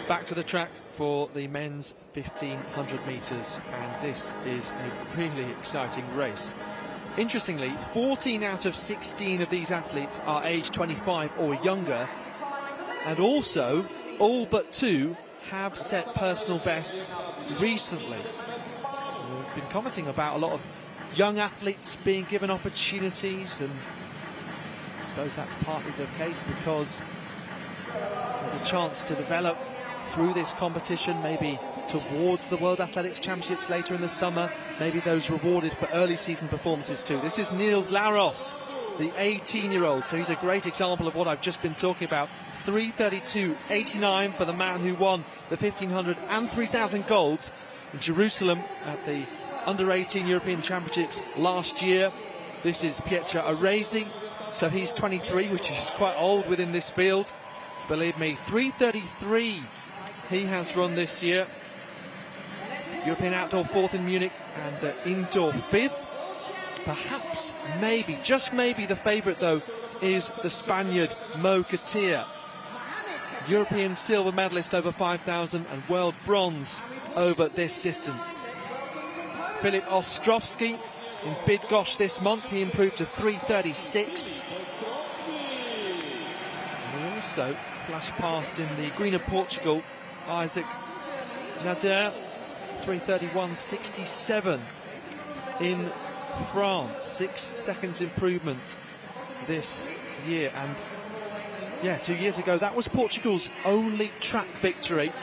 Back to the track for the men's 1500 metres, and this is a really exciting race. Interestingly, 14 out of 16 of these athletes are aged 25 or younger, and also all but 2 have set personal bests recently. We've been commenting about a lot of young athletes being given opportunities, and I suppose that's partly the case because there's a chance to develop through this competition, maybe towards the World Athletics Championships later in the summer, maybe those rewarded for early season performances too. This is Niels Laros, the 18-year-old, so he's a great example of what I've just been talking about. 3:32.89 for the man who won the 1500 and 3000 golds in Jerusalem at the Under-18 European Championships last year. This is Pietro Aresi, so he's 23, which is quite old within this field. Believe me, 3:33 he has run this year. European Outdoor 4th in Munich and Indoor 5th. Perhaps, maybe, just maybe the favourite though is the Spaniard Mo Katir. European silver medalist over 5,000 and world bronze over this distance. Filip Ostrovsky in Bydgoszcz this month, he improved to 3:36. And also flashed past in the Green of Portugal, Isaac Nader, 3:31.67 in France. 6 seconds improvement this year. And yeah, 2 years ago that was Portugal's only track victory.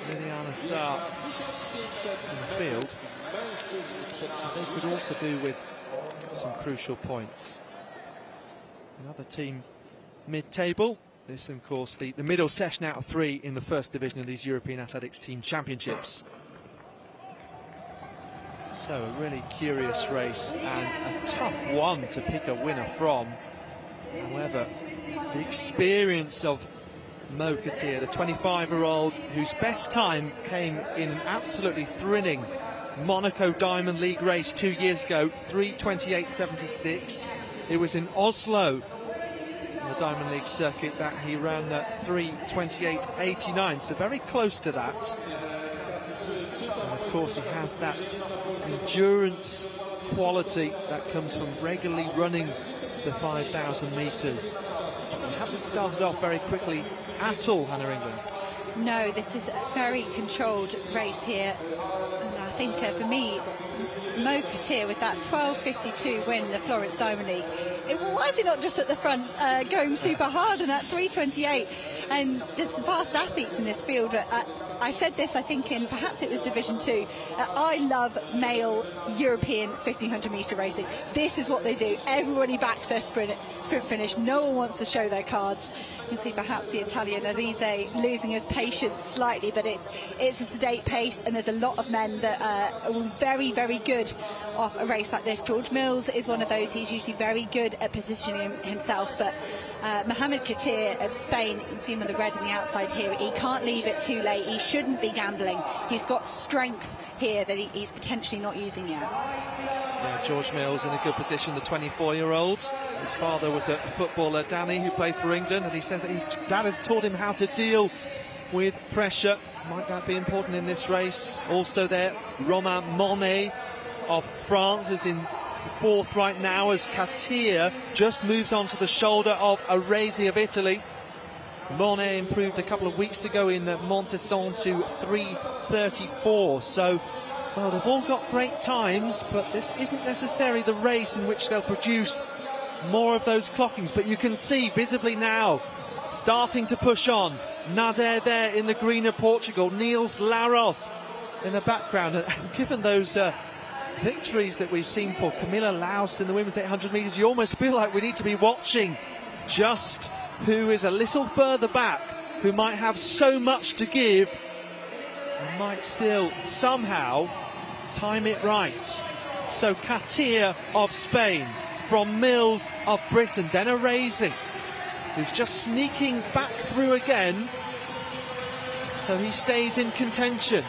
Liliana Saar in the field, but they could also do with some crucial points. Another team mid-table. This, of course, the middle session out of 3 in the first division of these European Athletics Team Championships. So a really curious race and a tough one to pick a winner from. However, the experience of Mo Katir, the 25-year-old whose best time came in an absolutely thrilling Monaco Diamond League race 2 years ago, 3:28.76. It was in Oslo, the Diamond League circuit, that he ran 3:28.89, so very close to that. And of course he has that endurance quality that comes from regularly running the 5,000 metres. He hasn't started off very quickly at all, Hannah England. No, this is a very controlled race here, and I think for me, Mo Katir with that 12:52 win in the Florence Diamond League, why is he not just at the front going super hard in that 3:28? And there's some fast athletes in this field. I said this, I think, in perhaps it was Division 2. I love male European 1500 metre racing. This is what they do. Everybody backs their sprint finish. No one wants to show their cards. You can see perhaps the Italian Arise losing his patience slightly, but it's a sedate pace, and there's a lot of men that are very, very good off a race like this. George Mills is one of those. He's usually very good at positioning himself, but Mohamed Katir of Spain, you can see him on the red on the outside here, he can't leave it too late. He shouldn't be gambling. He's got strength here that he's potentially not using yet. Yeah, George Mills in a good position, the 24-year-old. His father was a footballer, Danny, who played for England, and he said that his dad has taught him how to deal with pressure. Might that be important in this race? Also there, Romain Monet of France is in 4th right now as Katir just moves on to the shoulder of Aresi of Italy. Monet improved a couple of weeks ago in Montesson to 3:34. So, well, they've all got great times, but this isn't necessarily the race in which they'll produce more of those clockings. But you can see visibly now, starting to push on. Nader there in the green of Portugal. Niels Laros in the background. And given those victories that we've seen for Camilla Laus in the women's 800 metres, you almost feel like we need to be watching just who is a little further back, who might have so much to give and might still somehow time it right. So Katir of Spain, from Mills of Britain, then Aresi, who's just sneaking back through again, so he stays in contention.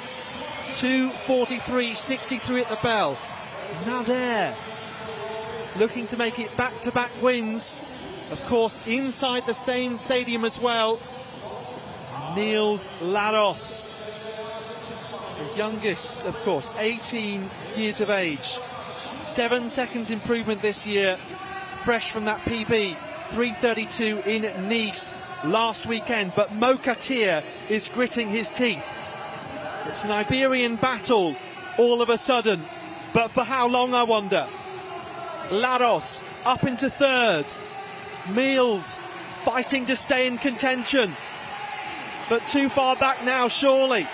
2:43.63 at the bell. Nader looking to make it back-to-back wins, of course inside the same stadium as well. Niels Laros, the youngest, of course, 18 years of age. 7 seconds improvement this year, fresh from that PB, 3:32 in Nice last weekend. But Mo Katir is gritting his teeth. It's an Iberian battle all of a sudden, but for how long, I wonder? Laros up into third. Niels fighting to stay in contention, but too far back now, surely.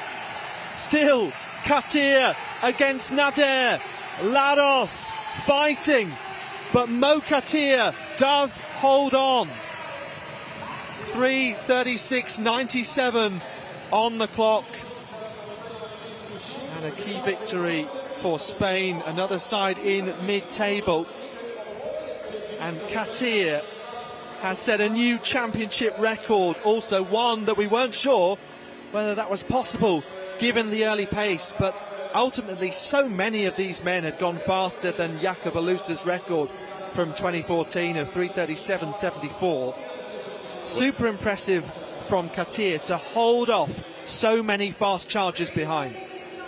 Still Katir against Nader. Laros fighting, but Mo Katir does hold on. 3:36.97 on the clock. And a key victory for Spain, another side in mid-table. And Katir has set a new championship record, also one that we weren't sure whether that was possible given the early pace, but ultimately so many of these men had gone faster than Jakob Alusa's record from 2014 of 3:37.74. Super impressive from Katir to hold off so many fast charges behind.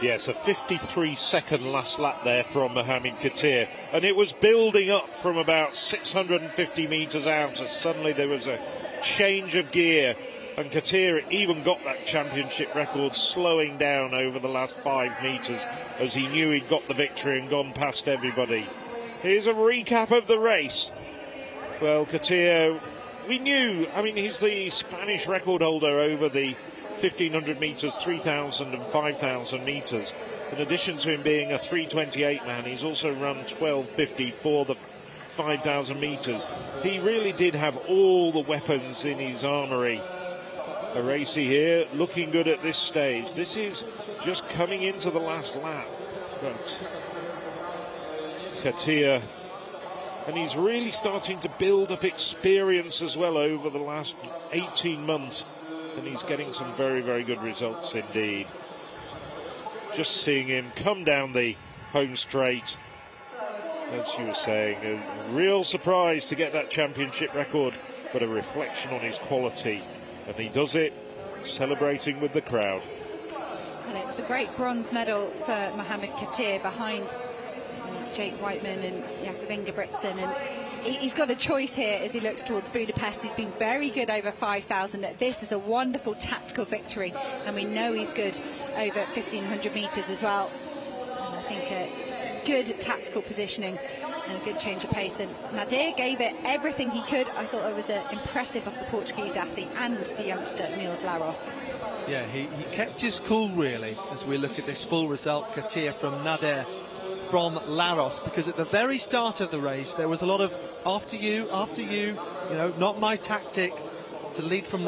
Yes, a 53-second last lap there from Mohamed Katir, and it was building up from about 650 metres out as suddenly there was a change of gear, and Katir even got that championship record, slowing down over the last 5 metres as he knew he'd got the victory and gone past everybody. Here's a recap of the race. Well, Katir, we knew, I mean, he's the Spanish record holder over the 1,500 metres, 3,000 and 5,000 metres. In addition to him being a 3:28 man, he's also run 12:50 for the 5,000 metres. He really did have all the weapons in his armoury. A racy here, looking good at this stage. This is just coming into the last lap. But Katir, and he's really starting to build up experience as well over the last 18 months. And he's getting some very, very good results indeed. Just seeing him come down the home straight, as you were saying, a real surprise to get that championship record, but a reflection on his quality. And he does it celebrating with the crowd. And it was a great bronze medal for Mohamed Katir behind Jake Whiteman and Jakob Ingebrigtsen, and he's got a choice here as he looks towards Budapest. He's been very good over 5,000. This is a wonderful tactical victory, and we know he's good over 1,500 metres as well. And I think a good tactical positioning and a good change of pace. And Nader gave it everything he could. I thought it was impressive of the Portuguese athlete and the youngster Niels Laros. Yeah, he kept his cool really as we look at this full result. Katir from Nader, from Laros, because at the very start of the race there was a lot of after you, you know, not my tactic, to lead from the